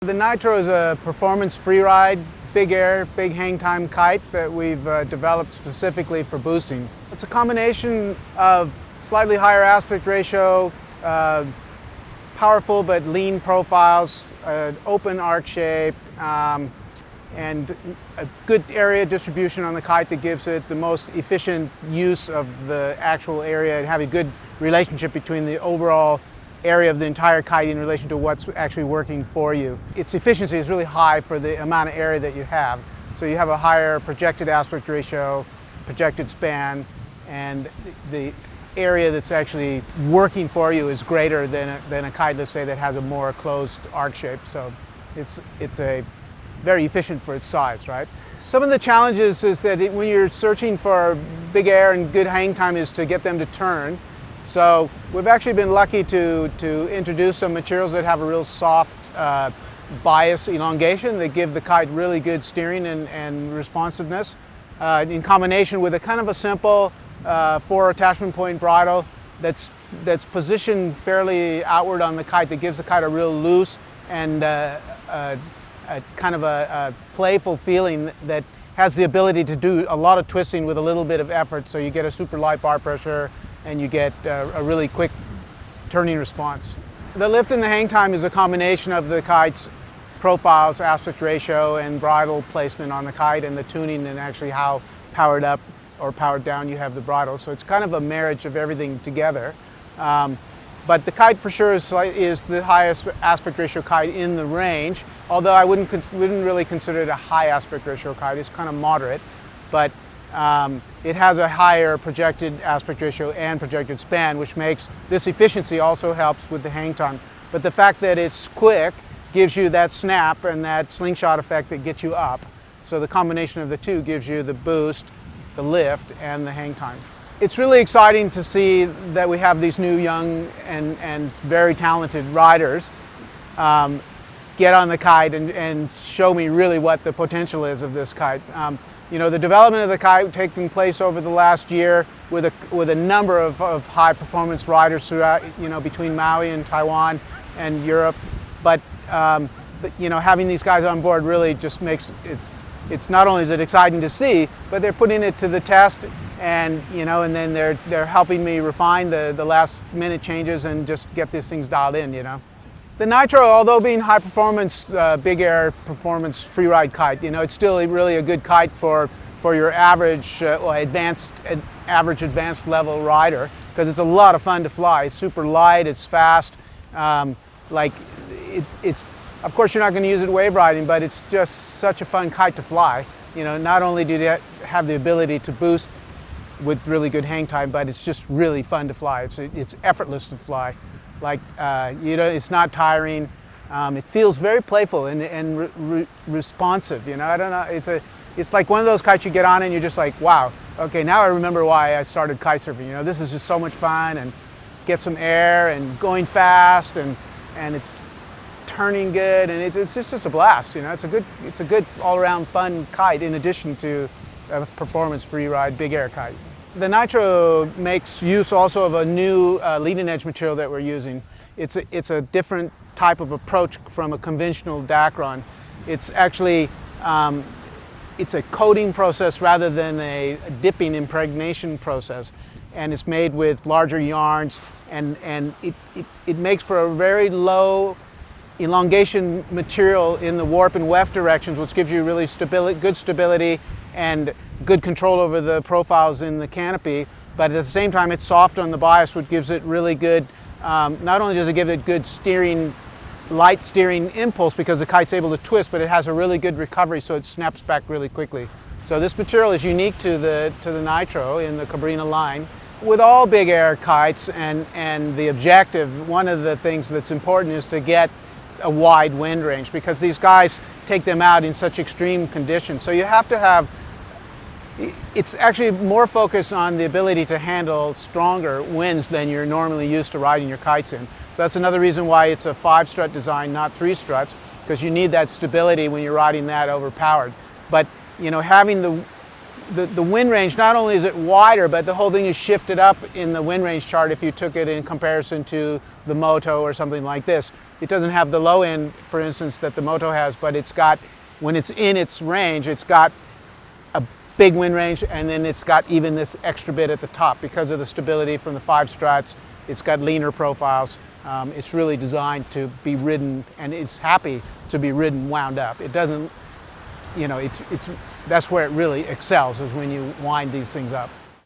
The Nitro is a performance freeride, big air, big hang time kite that we've developed specifically for boosting. It's a combination of slightly higher aspect ratio, powerful but lean profiles, open arc shape, and a good area distribution on the kite that gives it the most efficient use of the actual area and have a good relationship between the overall area of the entire kite in relation to what's actually working for you. Its efficiency is really high for the amount of area that you have. So you have a higher projected aspect ratio, projected span, and the area that's actually working for you is greater than a kite, let's say, that has a more closed arc shape. So it's a very efficient for its size, right? Some of the challenges is that when you're searching for big air and good hang time is to get them to turn. So we've actually been lucky to introduce some materials that have a real soft bias elongation that give the kite really good steering and responsiveness in combination with a kind of a simple 4 attachment point bridle that's positioned fairly outward on the kite that gives the kite a real loose and kind of a playful feeling that has the ability to do a lot of twisting with a little bit of effort, so you get a super light bar pressure and you get a really quick turning response. The lift and the hang time is a combination of the kite's profiles, aspect ratio, and bridle placement on the kite, and the tuning and actually how powered up or powered down you have the bridle. So it's kind of a marriage of everything together. But the kite for sure is the highest aspect ratio kite in the range, although I wouldn't really consider it a high aspect ratio kite. It's kind of moderate, but it has a higher projected aspect ratio and projected span, which makes this efficiency also helps with the hang time. But the fact that it's quick gives you that snap and that slingshot effect that gets you up. So the combination of the two gives you the boost, the lift, and the hang time. It's really exciting to see that we have these new young and very talented riders get on the kite and show me really what the potential is of this kite. You know, the development of the kite taking place over the last year with a number of high performance riders throughout, you know, between Maui and Taiwan and Europe. But you know, having these guys on board really just makes it's not only is it exciting to see, but they're putting it to the test, and you know, and then they're helping me refine the last minute changes and just get these things dialed in, you know. The Nitro, although being high performance, big air performance freeride kite, you know, it's still really a good kite for your average advanced level rider, because it's a lot of fun to fly. It's super light, it's fast. It's of course you're not going to use it wave riding, but it's just such a fun kite to fly. You know, not only do they have the ability to boost with really good hang time, but it's just really fun to fly. It's effortless to fly. Like, you know, it's not tiring. It feels very playful and responsive. You know, I don't know. It's like one of those kites you get on and you're just like, wow. Okay, now I remember why I started kite surfing. You know, this is just so much fun, and get some air and going fast, and it's turning good, and it's just a blast. You know, it's a good all-around fun kite in addition to a performance freeride big air kite. The Nitro makes use also of a new leading edge material that we're using. It's a different type of approach from a conventional Dacron. It's actually it's a coating process rather than a dipping impregnation process, and it's made with larger yarns, and it makes for a very low elongation material in the warp and weft directions, which gives you really good stability and good control over the profiles in the canopy. But at the same time, it's soft on the bias, which gives it really good, not only does it give it good steering, light steering impulse because the kite's able to twist, but it has a really good recovery, so it snaps back really quickly. So this material is unique to the Nitro in the Cabrinha line. With all big air kites and the objective, one of the things that's important is to get a wide wind range, because these guys take them out in such extreme conditions. So you have to have, it's actually more focused on the ability to handle stronger winds than you're normally used to riding your kites in. So that's another reason why it's a 5-strut design, not 3 struts, because you need that stability when you're riding that overpowered. But you know, having the the wind range, not only is it wider, but the whole thing is shifted up in the wind range chart if you took it in comparison to the Moto or something like this. It doesn't have the low end, for instance, that the Moto has, but it's got, when it's in its range, it's got a big wind range, and then it's got even this extra bit at the top because of the stability from the 5 struts. It's got leaner profiles. It's really designed to be ridden, and it's happy to be ridden wound up. It doesn't, you know, that's where it really excels, is when you wind these things up.